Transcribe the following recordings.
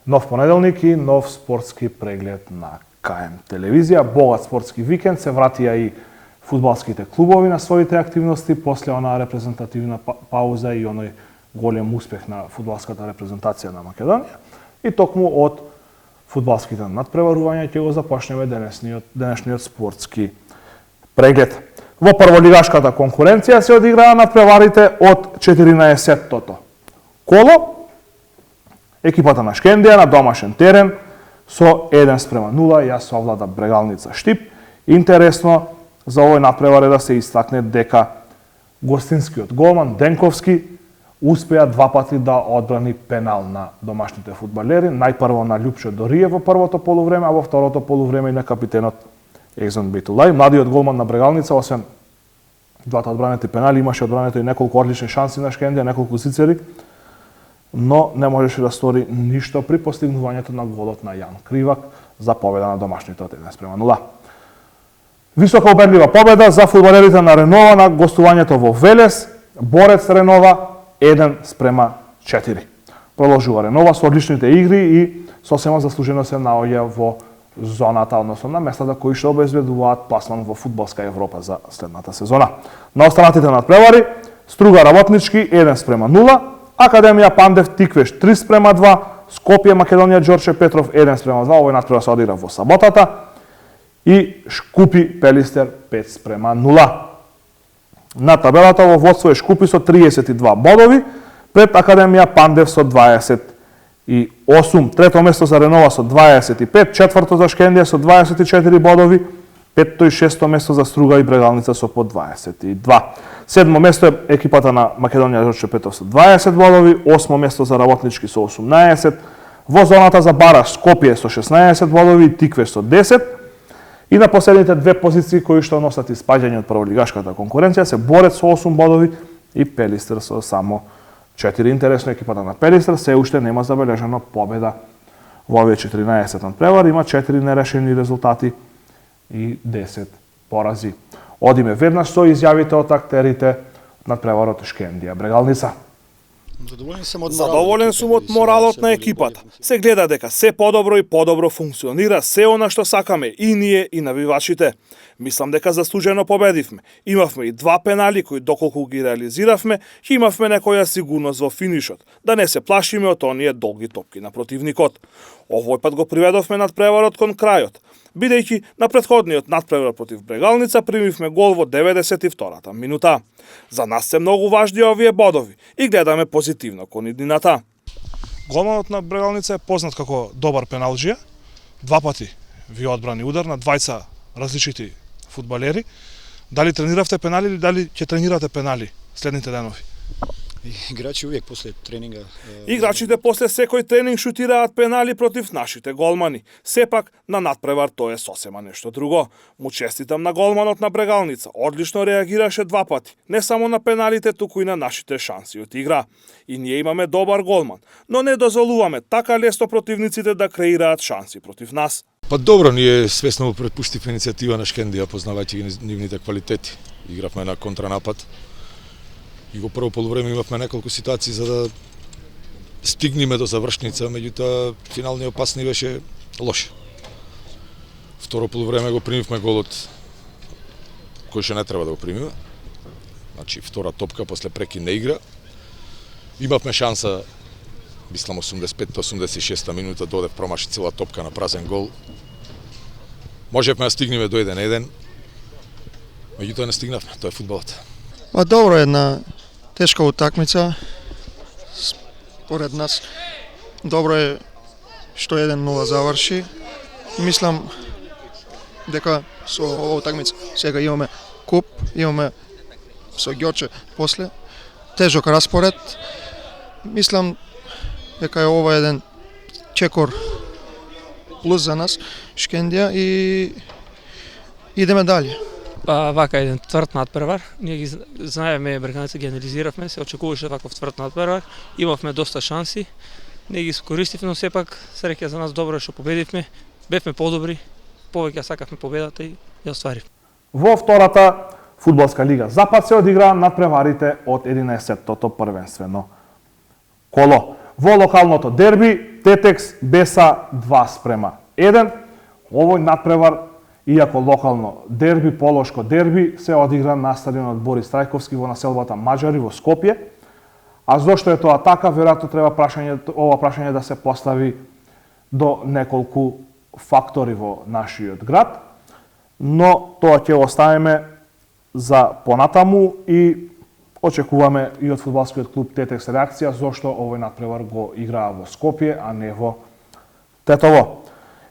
Нов понеделник и нов спортски преглед на КМ телевизија. Богат спортски викенд, се вратија и фудбалските клубови на своите активности после онаа репрезентативна пауза и оној голем успех на фудбалската репрезентација на Македонија. И токму од фудбалските надпреварувања ќе го започнеме денешниот спортски преглед. Во прволигашката конкуренција се одиграа надпреварите од 14-тото коло. Екипата на Шкендија на домашен терен со 1:0 ја совлада Брегалница Штип. Интересно за овој надпревар е да се истакне дека гостинскиот голман Денковски успеа два пати да одбрани пенал на домашните фудбалери. Најпрво на Љупчо Дориев во првото полувреме, а во второто полувреме и на капитенот Екзон Бейтулај. Младиот голман на Брегалница, освен двата одбранети пенали, имаше одбрането и неколку одлични шанси на Шкендија, неколку сицери, но не можеше да стори ништо при постигнувањето на голот на Јан Кривак за победа на домашните од 1:0. Висока убедлива победа за фудбалерите на Ренова на гостувањето во Велес. Борец Ренова 1:4. Продолжува Ренова со одличните игри и сосема заслужено се наоѓа во зоната, односно на местата кои што обезбедуваат пласман во фудбалска Европа за следната сезона. На останатите надпревари Струга Работнички 1:0, Академија Пандев Тиквеш 3:2, Скопје Македонија Ѓорче Петров 1:2. Овој надпревар се одигра во саботата. И Шкупи Пелистер 5:0. На табелата во водство е Шкупи со 32 бодови, пред Академија Пандев со 28. Трето место за Ренова со 25, четврто за Шкендија со 24 бодови, петто и шесто место за Струга и Брегалница со по 22. Седмо место е екипата на Македонија Ѓорче Петров со 20 бодови, осмо место за Работнички со 18, во зоната за Бараш Скопје со 16 бодови и Тиквеш со 10. И на последните две позиции кои што носат испаѓање од прволигашката конкуренција се Борец со 8 бодови и Пелистер со само 4. Интересно, екипата на Пелистер се уште нема забележано победа во овие 14 надпревар, има 4 нерешени резултати и 10 порази. Одиме веднаш со изјавите од актерите од надпреварот Шкендија Брегалница. Задоволен сум од моралот на екипата. Се гледа дека се подобро и подобро функционира се она што сакаме и ние и навивачите. Мислам дека заслужено победивме. Имавме и два пенали кои доколку ги реализиравме, имавме некоја сигурност во финишот, да не се плашиме од оние долги топки на противникот. Овој пат го приведовме надпреварот кон крајот, бидејќи на претходниот надпревар против Брегалница примивме гол во 92-та минута. За нас се многу важни овие бодови и гледаме позитивно кон иднината. Голманот на Брегалница е познат како добар пеналџија. Два пати ви одбрани удар на двајца различити фудбалери. Дали трениравте пенали или дали ќе тренирате пенали следните денови? Играчи увек после тренинга. Играчите после секој тренинг шутираат пенали против нашите голмани. Сепак на надпревар тоа е сосема нешто друго. Му честитам на голманот на Брегалница. Одлично реагираше два пати, не само на пеналите, туку и на нашите шанси од игра. И ние имаме добар голман, но не дозволуваме така лесно противниците да креираат шанси против нас. Па добро, ние свесно предпуштивме иницијатива на Шкендија, познавајќи нивните квалитети. Игравме на контранапад. И во прво полувреме имавме неколку ситуации за да стигнеме до завршница, меѓутоа финалниот пас ни беше лош. Второ полувреме го примивме голот кој што не треба да го примиме. Значи втора топка после прекинна игра. Имавме шанса, мислам 85-86 минута додев промаши цела топка на празен гол. Можевме да стигнеме до 1-1. Меѓутоа не стигнавме, тоа е фудбалот. Па добро, една тешка утакмица според нас. Добро е што 1:0 заврши. Мислам дека со оваа утакмица сега имаме куп, имаме со Ѓорче после тежок распоред. Мислам дека е ова еден чекор плюс за нас Шкендија и идеме дале. Па вака еден тврд надпревар. Ние ги знаеме, Брегалница ги анализиравме, се очекуваше ваков тврд надпревар. Имавме доста шанси. Не ги искористивме, но сепак среќа за нас добро што победивме. Бевме подобри, повеќе сакавме победата и ја остваривме. Во втората фудбалска лига Запад се одигра надпреварите од 11-тото првенствено коло. Во локалното дерби Тетекс Беса 2:1. Овој надпревар, иако локално дерби, полошко дерби, се одигра на стадионот Борис Трајковски во населбата Маџари во Скопје. А зошто е тоа така, веројатно треба ова прашање да се постави до неколку фактори во нашиот град, но тоа ќе оставиме за понатаму и очекуваме и од фудбалскиот клуб Тетекс реакција зошто овој надпревар го играа во Скопје, а не во Тетово.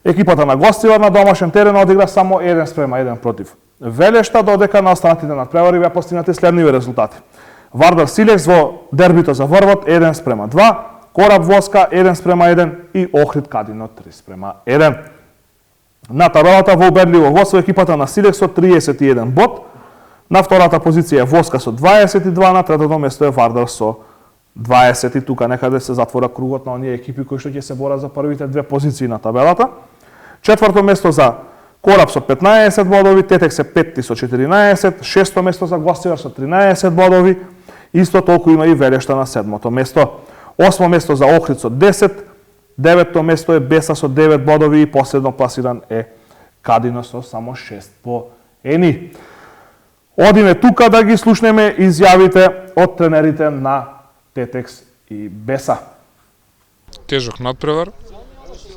Екипата на гостивар на домашен терен одигра само 1:1 против Велешта, додека на останатите надпревари беа постигнати следниви резултати. Вардар Силекс во дербито за Врвот 1:2, Кораб Воска 1:1 и Охрид Кадино 3:1. На табелата во убедливо водство екипата на Силекс со 31 бод, на втората позиција е Воска со 22, на третото место е Вардар со 20. Тука некаде се затвора кругот на оние екипи кои што ќе се борат за првите две позиции на табелата. Четврто место за Кораб со 15 бодови, Тетекс е петти со 14, шесто место за Гостивар со 13 бодови, исто толку има и Велешта на седмото место. Осмо место за Охрид со 10, деветто место е Беса со 9 бодови и последно пласиран е Кадино со само 6 поени. Одиме тука да ги слушнеме изјавите од тренерите на Тетекс и Беса. Тежок надпревар,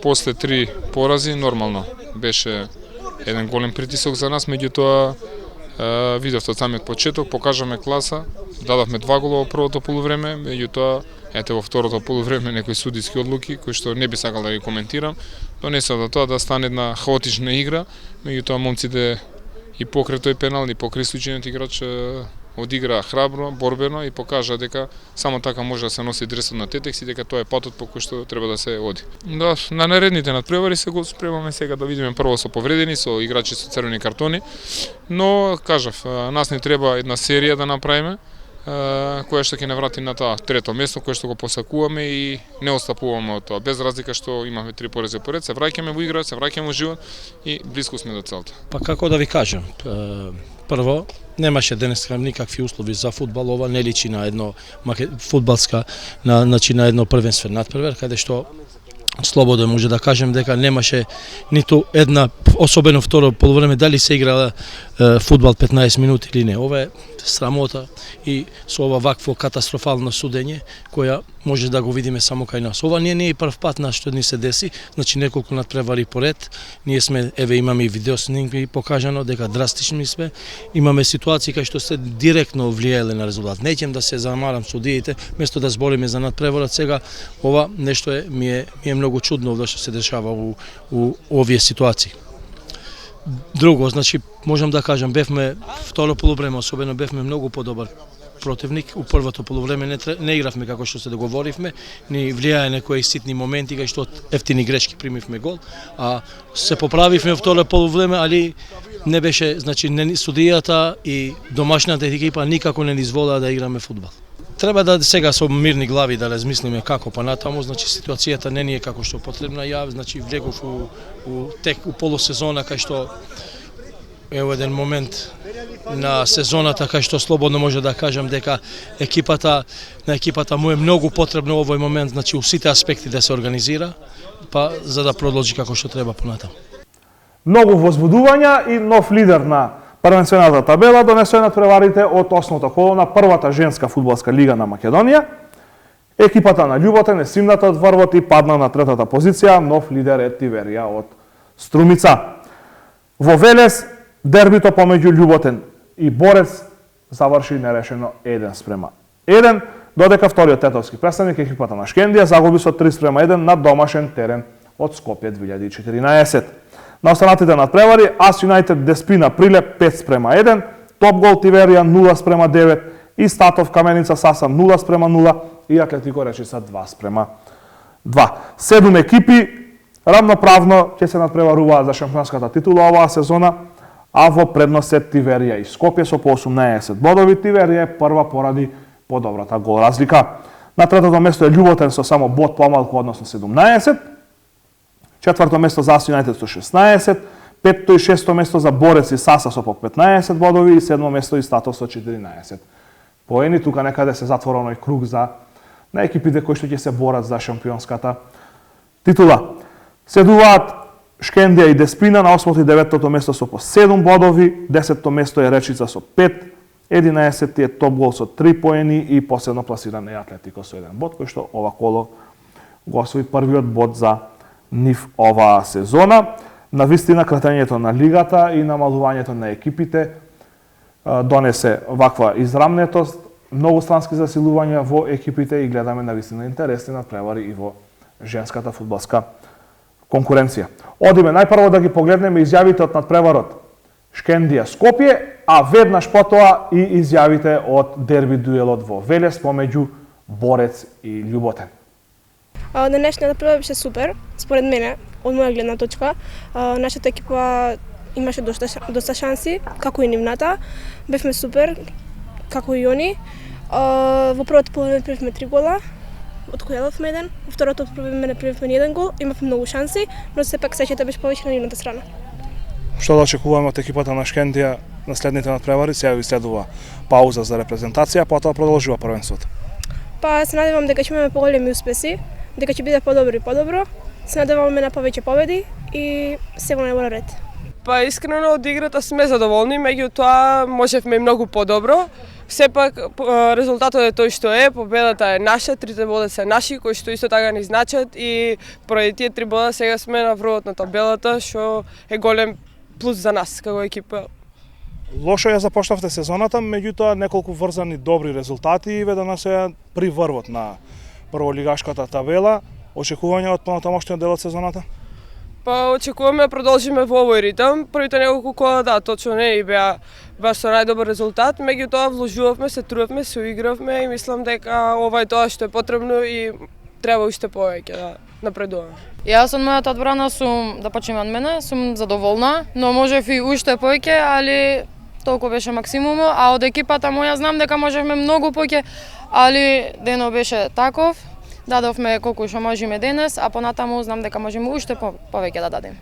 после 3 порази, нормално беше еден голем притисок за нас, меѓутоа видовте од самиот почеток, покажаме класа, дадовме 2 гола во првото полувреме, меѓутоа ете во второто полувреме некои судиски одлуки кои што не би сакал да ги коментирам, донесоа до тоа да стане една хаотична игра, меѓутоа момците и покрај тој пенал и покрај случајниот играч одиграа храбро, борбено и покажа дека само така може да се носи дресот на Тетекс и дека тоа е патот по кој што треба да се оди. Да, на наредните надпревари се го спремаме сега да видиме прво со повредени, со играчи со црвени картони, но кажав, нас не треба една серија да направиме, која што ќе не врати на тоа трето место, кое што го посакуваме и не отстапуваме од тоа. Без разлика што имаме 3 порази поред, се враќаме во игра, се враќаме во живот и близко сме до целта. Па како да ви кажам, прво, немаше денеска никакви услови за фудбал, ова не личи на едно фудбалска, значи на едно првенствен надпревар, каде што слободно може да кажем дека немаше ниту една, особено второ полувреме, дали се играла фудбал 15 минути или не. Ова е срамота и со ова вакво катастрофално судење која може да го видиме само кај нас. Ова не е прв пат на што ни се деси, значи неколку надпревари поред. Ние сме, еве имаме и видео снимки покажано дека драстични сме. Имаме ситуации кај што се директно влијаеле на резултат. Неќем да се замарам судиите, место да збориме за надпреварот сега, ова нешто ми е многу чудно да што се дешава у овие ситуации. Друго, значи, можам да кажам, бевме второ полувреме, особено бевме многу подобар противник. У првото полувреме не игравме како што се договоривме, ни влијае некои ситни моменти кај што ефтини грешки примивме гол, а се поправивме во второ полувреме, али не беше, значи, судијата и домашната екипа никако не низволаа да играме фудбал. Треба да сега со мирни глави да размислиме како понатаму, значи ситуацијата не ни е како што потребна. Ја, значи, влегов у полусезона кај што е еден момент на сезоната кај што слободно може да кажам дека на екипата му е многу потребно овој момент, значи у сите аспекти да се организира, па за да продолжи како што треба понатаму. Многу возбудувања и нов лидер на првенствената табела донесоа надпреварите од осмото коло на првата женска фудбалска лига на Македонија. Екипата на Љуботен е симната од Врвот и падна на третата позиција, нов лидер е Тиверија од Струмица. Во Велес дербито помеѓу Љуботен и Борец заврши нерешено 1:1, додека вториот тетовски представник екипата на Шкендија загуби со 3:1 на домашен терен од Скопје 2014. На останатите надпревари, Ас Юнајтед Деспина Прилеп 5:1, Топ Гол Тиверија 0:9 и Статов Каменица Саса 0:0 и Атлетико Речица 2:2. 7 екипи рамноправно ќе се надпреваруваат за шампионската титула оваа сезона, а во предност се Тиверија и Скопје со по 18 бодови. Тиверија е прва поради подобрата гол разлика. На третото место е Љуботен со само бод помалку, односно 17. Четврто место за Ас Юнајтед со 16, петто и шесто место за Борец и Саса со по 15 бодови и седмо место и Статов со 14 поени. Тука некаде се затвора оној круг на екипите кои што ќе се борат за шампионската титула. Седуваат Шкендија и Деспина на 8 и 9 место со по 7 бодови, 10 место е Речица со 5, 11 е Топ Гол со 3 поени и последно пласиран е Атлетико со 1 бод, кој што ова коло го освои првиот бод за нив оваа сезона. На вистина кратењето на лигата и намалувањето на екипите донесе ваква израмнетост, многу странски засилувања во екипите и гледаме на вистина интересни надпревари и во женската фудбалска конкуренција. Одиме најпрво да ги погледнеме изјавите од надпреварот Шкендија Скопје, а веднаш потоа и изјавите од дерби дуелот во Велес помеѓу Борец и Љуботен. Денешниот надпревар беше супер, според мене, од моја гледна точка. Нашата екипа имаше доста шанси, како и нивната. Бевме супер, како и они. Во првото полувреме правивме 3 гола, од кои јадовме еден. Во второто полувреме правивме ни еден гол, имавме многу шанси, но сепак сеќата беше повеќе на нивната страна. Што да очекуваме од екипата на Шкендија на следните надпревари? Сега ви следува пауза за репрезентација, потоа продолжува првенството. Па се надевам дека ќе имаме поголеми успеси, дека ќе биде подобро и подобро. Се надеваме на повеќе победи и се во најбор ред. Па искрено од играта сме задоволни, меѓутоа можевме многу подобро. Сепак резултатот е тој што е, победата е наша, 3 бода се наши, кои што исто така ни значат и поради тие 3 бода сега сме на врвот на табелата, што е голем плюс за нас како екипа. Лошо ја започнавте сезоната, меѓутоа неколку врзани добри резултати и веднаш се при врвот на прволигашката табела. Очекувања од понатамошниот дел од сезоната? Па очекуваме да продолжиме во овој ритм. Првите неколку кола, да, точно не и беа баш со најдобар резултат, меѓутоа вложувавме, се трудевме, се уигравме и мислам дека ова е тоа што е потребно и треба уште повеќе да напредуваме. Јас од мојата одбрана сум, да почнеме од мене, сум задоволна, но можев и уште повеќе, али толку беше максимумот, а од екипата моја знам дека можевме многу повеќе, али денот беше таков. Дадовме колку што можеме денес, а понатаму знам дека можеме уште повеќе да дадеме.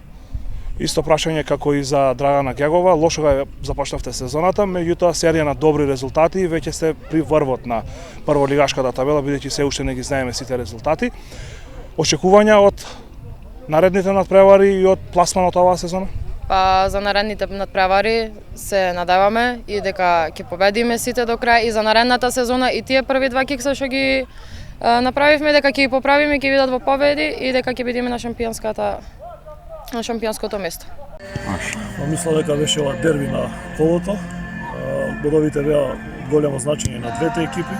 Исто прашање како и за Драгана Гегова, лошо ја започнавте сезоната, меѓутоа серија на добри резултати и веќе сте при врвот на прволигашката табела, бидејќи се уште не ги знаеме сите резултати. Очекувања од наредните надпревари и од пласманот оваа сезона? Па за наредните надпревари се надеваме и дека ќе победиме сите до крај и за наредната сезона и тие први 2 кикса што ги направивме дека ќе ги поправиме, ќе видат во победи и дека ќе бидеме на шампионското место. Мисля дека беше ова дерби на колото. Бодовите беа големо значење на двете екипи.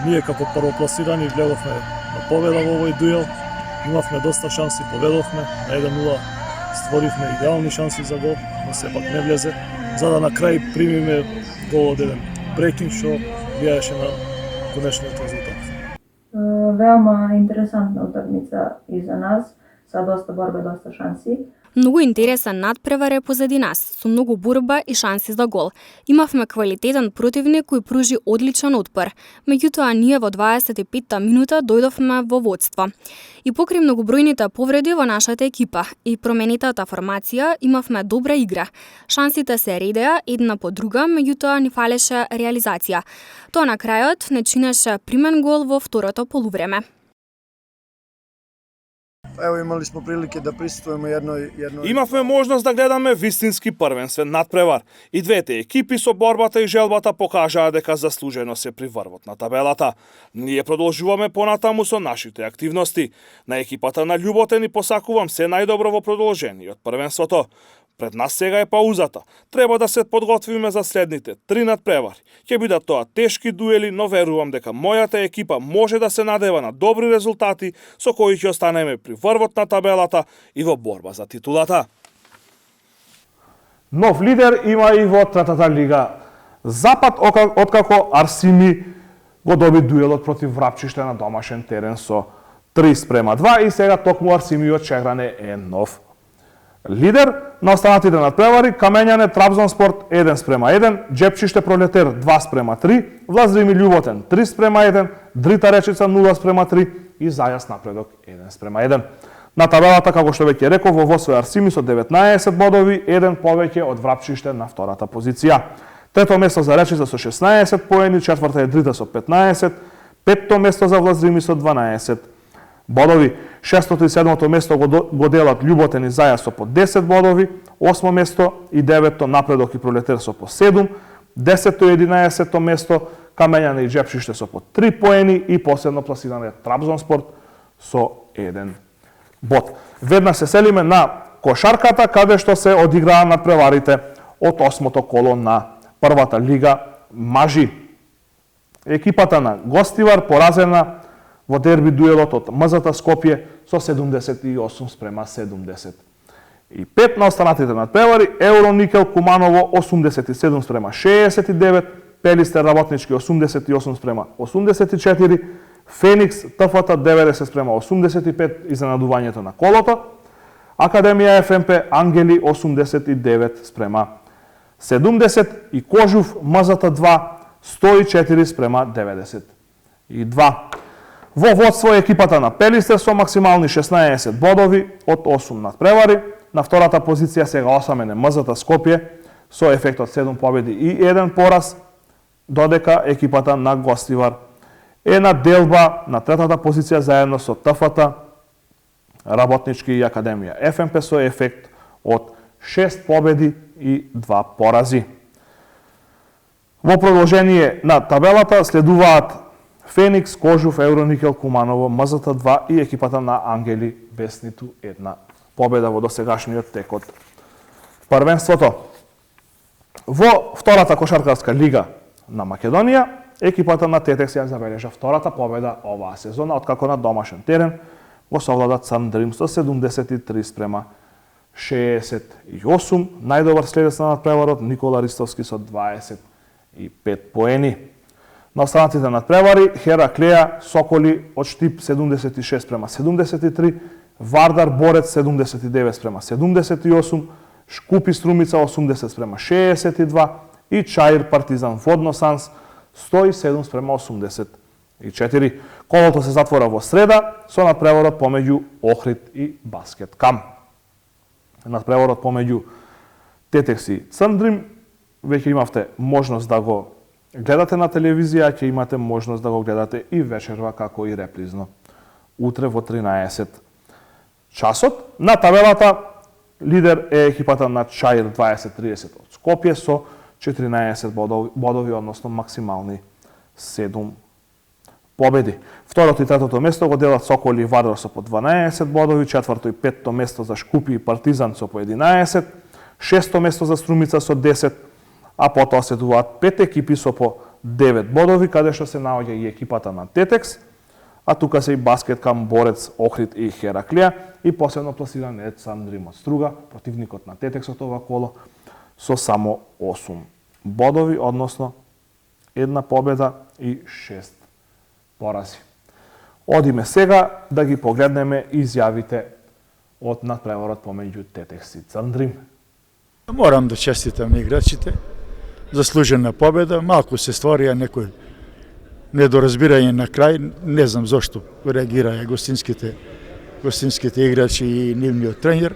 Ние како првопласирани гледавме на победа во овој дуел. Имавме доста шанси, победовме на 1-0. Створивме идеални шанси за гол, но сепак не влезе, за да на крај примиме гол од еден брекинг што влијаеше на конечниот резултат. Веома интересантна утакмица и за нас, со доста борба, доста шанси. Многу интересен надпревар е позади нас, со многу борба и шанси за гол. Имавме квалитетен противник кој пружи одличен отпор, меѓутоа ние во 25-та минута дојдовме во водство. И покрај многобројните повреди во нашата екипа и променетата формација имавме добра игра. Шансите се редеа една по друга, меѓутоа ни фалеше реализација. Тоа на крајот не чинеше примен гол во второто полувреме. Ево имали смо прилike да присуствуваме jednoj... Имавме можност да гледаме вистински првенствен надпревар. И двете екипи со борбата и желбата покажаа дека заслужено се при врвот на табелата. Ние продолжуваме понатаму со нашите активности. На екипата на Љуботен и посакувам се најдобро во продолжениот првенството. Пред нас сега е паузата. Треба да се подготвиме за следните 3 надпревари. Ќе бидат тоа тешки дуели, но верувам дека мојата екипа може да се надева на добри резултати со кои ќе останеме при врвот на табелата и во борба за титулата. Нов лидер има и во третата лига Запад, откако Арсими го доби дуелот против Врапчиште на домашен терен со 3:2 и сега токму Арсимиот Чегране е нов лидер. На останатите надпревари Камењане Трабзонспорт 1:1, Джепчиште Пролетер 2:3, Влазрими Љуботен 3:1, Дрита Речица 0:3 и Зајас Напредок 1:1. На табелата, како што веќе реков, во водство е Арсими со 19 бодови, еден повеќе од Врапчиште на втората позиција. Трето место за Речица со 16 поени, четврта е Дрита со 15, петто место за Влазрими со 12, бодови. 607-то место го делат Љуботен и Зајас по 10 бодови, 8 место и 9-то Напредок и Пролетер со по 7, 10-то и 11-то место Камењани и Джепшиште со по 3 поени и последно пласиран е Трабзонспорт со 1 бод. Веднаш се селиме на кошарката, каде што се одиграа надпреварите од 8-то коло на првата лига мажи. Екипата на Гостивар поразена во дерби дуелот од МЗТ Скопје со 78:75. На останатите надпревари Евроникел Куманово 87:69, Пелистер Работнички 88:84, Феникс ТФТ 90:85 изненадувањето на колото, Академија ФМП Ангели 89:70 и Кожув МЗТ 2 104:92. Во водство екипата на Пелистер со максимални 16 бодови од 8 надпревари. На втората позиција сега осамен е МЗТ Скопје со ефект од 7 победи и 1 пораз, додека екипата на Гостивар е на делба на третата позиција заедно со ТФТ, Работнички и Академија ФМП со ефект од 6 победи и 2 порази. Во продолжение на табелата следуваат Феникс, Кожув, Евроникел, Куманово, МЗТ 2 и екипата на Ангели без ниту една победа во досегашниот тек од првенството. Во втората кошаркарска лига на Македонија, екипата на Тетекс ја забележа втората победа оваа сезона, откако на домашен терен го совлада Црн Дрим со 73:68. Најдобар следец на надпреварот Никола Ристовски со 25 поени. На останатите надпревари Хераклеја Соколи од Штип 76:73, Вардар Борец 79:78, Шкупи Струмица 80:62 и Чаир Партизан Водносанс 107:84. Колото се затвора во среда со надпреварот помеѓу Охрид и Баскет Кам. Надпреварот помеѓу Тетекс и Црн Дрим веќе имавте можност да го гледате на телевизија, ќе имате можност да го гледате и вечерва, како и репризно. Утре во 13 часот. На табелата лидер е екипата на Чаир 2030 од Скопје со 14 бодови, односно максимални 7 победи. Второто и третото место го делат Соколи и Вардар со по 12 бодови, четврто и петто место за Шкупи и Партизан со по 11, шесто место за Струмица со 10, а потоа следуваат 5 екипи со по 9 бодови, каде што се наоѓа и екипата на Тетекс, а тука се и Баскет Кам, Борец, Охрид и Хераклија, и последно пласиран е Црн Дрим од Струга, противникот на Тетексот ова коло, со само 8 бодови, односно 1 победа и 6 порази. Одиме сега да ги погледнеме изјавите од надпреварот помеѓу Тетекс и Црн Дрим. Морам да честитам на играчите. Заслужена победа, малку се створија некој недоразбирање на крај, не знам зошто реагираа гостинските играчи и нивниот тренер.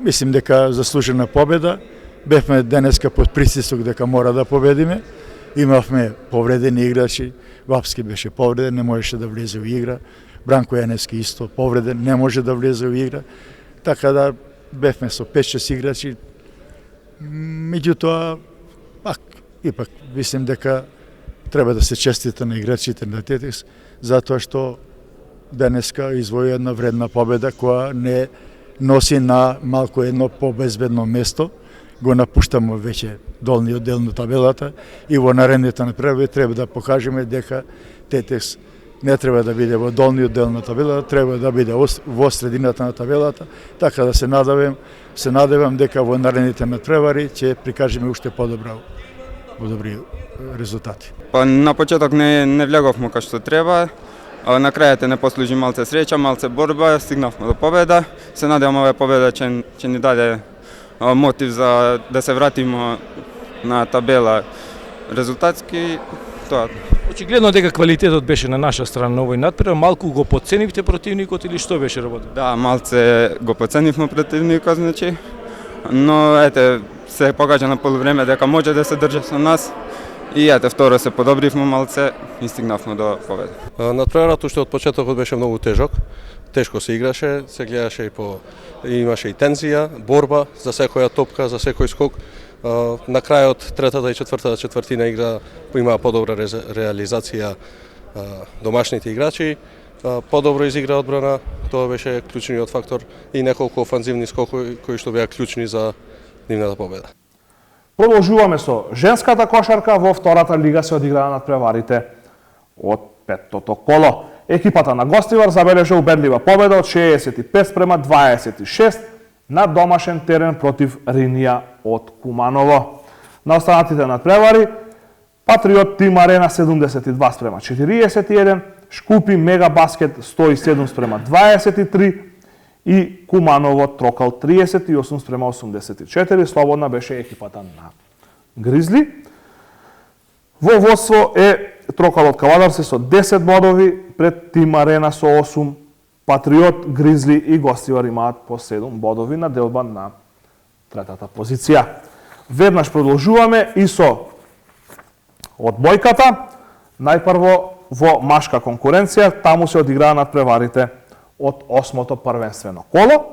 Мислим дека заслужена победа. Бевме денеска под притисок дека мора да победиме. Имавме повредени играчи, Вапски беше повреден, не можеше да влезе во игра. Бранко Јаневски исто повреден, не може да влезе во игра. Така да бевме со 5-6 играчи. Меѓутоа, ипак, мислим дека треба да се честита на играчите на Тетекс, затоа што денеска извои една вредна победа која не носи на малку едно побезбедно место. Го напуштаме веќе долниот дел на табелата и во наредните надпревари треба да покажеме дека Тетекс не треба да биде во долниот дел на табелата, треба да биде во средината на табелата, така да се надевам дека во наредните надпревари ќе прикажеме уште подобри резултати. Па на почеток не влеговме како што треба. На крајот не послужи малце среќа, малце борба, стигнавме до победа. Се надевам оваа победа ќе ни даде мотив за да се вратиме на табела резултатски. Тоа. Очигледно дека квалитетот беше на наша страна на овој надпревар, малку го потценивте противникот или што беше работа? Да, малце го потценивме противникот, значи, но ете се покажа на полувреме дека може да се држи со нас И ете, второ се подобривме малце и стигнавме до победа. Натпреварот уште од почетокот беше многу тежок. Тешко се играше, се гледаше и имаше и тензија, борба за секоја топка, за секој скок. На крајот третата и четвртата четвртина игра имаа подобра реализација домашните играчи, подобро изигра одбрана, тоа беше клучниот фактор и неколку офанзивни скокови кои што беа клучни за нивната победа. Продолжуваме со женската кошарка. Во втората лига се одиграа надпреварите од петтото коло. Екипата на Гостивар забележа убедлива победа од 65-26 на домашен терен против Ринија од Куманово. На останатите надпревари Патриот Тим Арена 72-41, Шкупи Мега Баскет 107-23 и Куманово Трокал 38-84. Слободна беше екипата на Гризли. Во водство е Трокалот Кавадарци со 10 бодови, пред Тим Арена со 8, Патриот, Гризли и Гостивар имаат по 7 бодови на делба на третата позиција. Веднаш продолжуваме и со одбојката. Најпрво во машка конкуренција, таму се одиграа надпреварите од 8-то првенствено коло.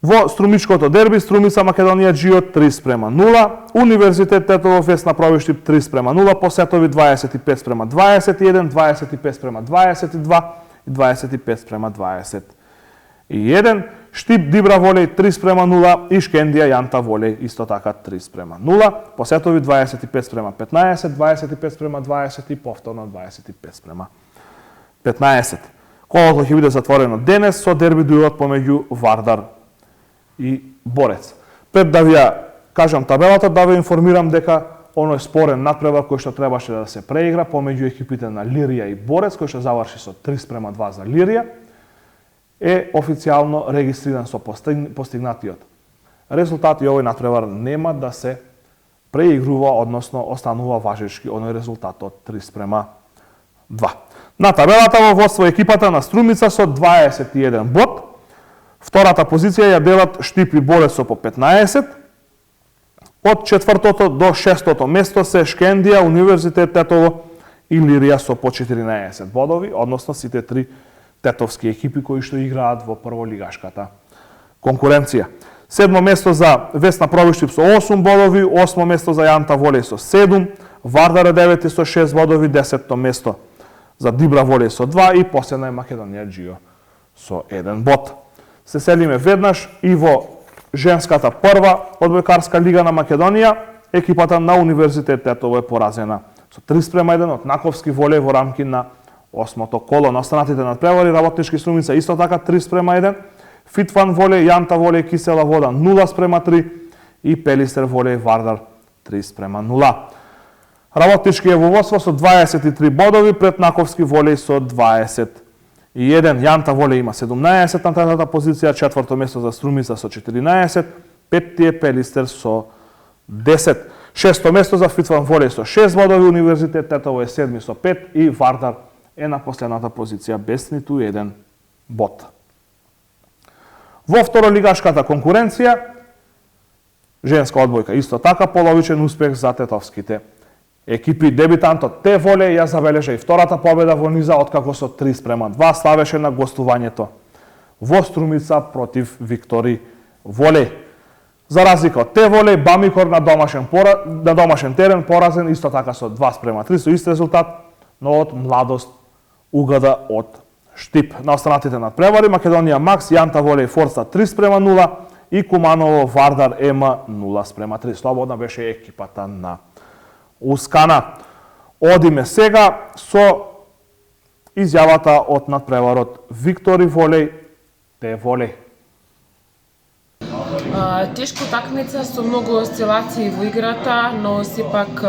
Во струмичкото дерби Струмица Македонија Џио 3:0, Универзитет Тетово Весна Провиштип 3:0, по сетови 25:21, 25:22 и 25:21. Штип Дибра Волеј 3:0 и Шкендија Јанта Волеј исто така 3:0, по сетови 25:15, 25:20 и повторно 25:15. Колото ќе биде затворено денес со дерби дуелот помеѓу Вардар и Борец. Пред да ви кажам табелата, да ви информирам дека оној спорен надпревар кој што требаше да се преигра помеѓу екипите на Лирија и Борец, кој што заврши со 3:2 за Лирија, е официјално регистриран со постигнатиот резултат и овој надпревар нема да се преигрува, односно останува важечки оној резултат од 3:2. На табелата во водство екипата на Струмица со 21 бод. Втората позиција ја делат Штип и Борец со по 15. Од четвртото до шестото место се Шкендија, Универзитет Тетово и Лирија со по 14 бодови, односно сите три тетовски екипи кои што играат во прволигашката конкуренција. Седмо место за Весна Провиштип со 8 бодови, осмо место за Јанта Волеј со 7, Вардар е 9 со 6 бодови, 10-то место за Дибра Волеј со 2 и последна е Македонија Џио со 1 бод. Се селиме веднаш и во женската прва одбојкарска лига на Македонија. Екипата на Универзитет Тетово е поразена со 3:1 од Наковски Волеј во рамки на 8-то коло. На останатите надпревари Работнички Струмица исто така 3:1, Фитван Волеј, Јанта Волеј, Кисела Вода 0:3 и Пелистер Волеј Вардар 3:0. Работнички е во водство со 23 бодови, пред Наковски Волеј со 21. Јанта Волеј има 17 на третата позиција, четврто место за Струмица со 14, петти е Пелистер со 10. Шесто место за Фитван Волеј со 6 бодови, Универзитет Тетово е седми со 5 и Вардар е на последната позиција без ниту еден бод. Во второлигашката конкуренција, женска одбојка исто така половичен успех за тетовските екипи. Дебитантот Те Волеј ја забележа и втората победа во низа, откако со 3:2 славеше на гостувањето во Струмица против Виктори Волеј. За разлика од Те Волеј, Бамикор на домашен терен поразен исто така со 2:3 со ист резултат, но од Младост угада од Штип. На останатите надпревари Македонија Макс, Јанта Волеј Форца 3:0 и Куманово Вардар Ема 0:3. Слободна беше екипата на Ускана. Одиме сега со изјавата од надпреварот Виктори Волеј, Те Волеј. Тешко такмица со многу осцилации во играта, но сепак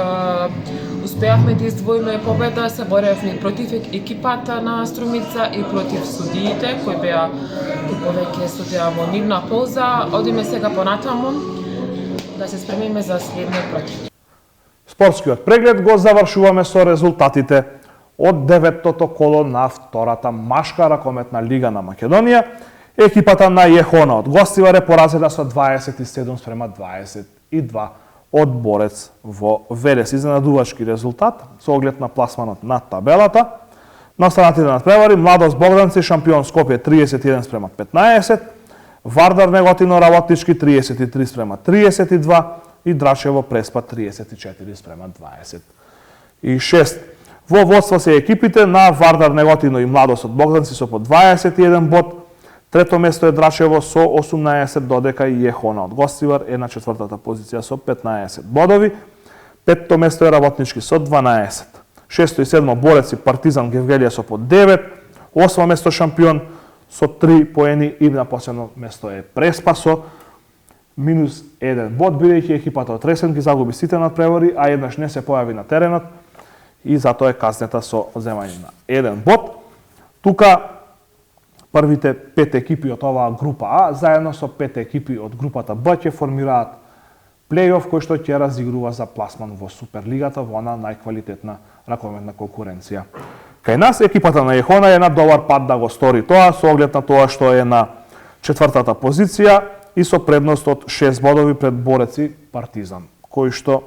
успеавме да издвоиме победа, се боревме и против екипата на Струмица и против судиите кои беа повеќе судија во нивна полза. Одиме сега понатаму да се спремиме за следниот против. Спортскиот преглед го завршуваме со резултатите од 9-тото коло на втората машка ракометна лига на Македонија. Екипата на Јехона од Гостивар е поразена со 27:22 од Борец во Велес. Изненадувачки резултат со оглед на пласманот на табелата. На останатите надпревари, Младост Богданци шампион Скопје 31:15, Вардар Неготино Работнички 33:32 и Драчево Преспа 34:26. Во водство се екипите на Вардар Неготино и Младост од Богданци со по 21 бод. Трето место е Драчево со 18, додека и Ехона од Гостивар е на четвртата позиција со 15 бодови. Петто место е Работнички со 12. Шесто и седмо Борец и Партизан Гевгелија со по 9. Осмо место шампион со 3 поени и на последно место е Преспа со минус 1 бод, бидејќи екипата од Ресен ги загуби сите надпревари, а еднаш не се појави на теренот и затоа е казнета со земање на 1 бод. Тука првите 5 екипи од оваа група А, заедно со 5 екипи од групата Б, ќе формираат плейоф кој што ќе разигрува за пласман во Суперлигата во она најквалитетна раковетна конкуренција. Кај нас екипата на Ехона е на добар пат да го стори тоа, со оглед на тоа што е на четвртата позиција и со предност од 6 бодови пред Борец и Партизан, кои што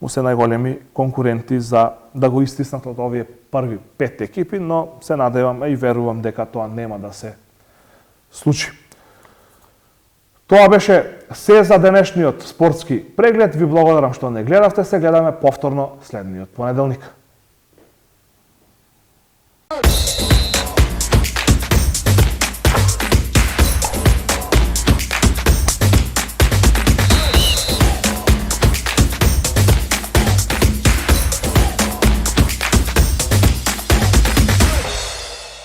му се најголеми конкуренти за да го истиснат од овие први 5 екипи, но се надевам и верувам дека тоа нема да се случи. Тоа беше се за денешниот спортски преглед. Ви благодарам што не гледавте. Се гледаме повторно следниот понеделник.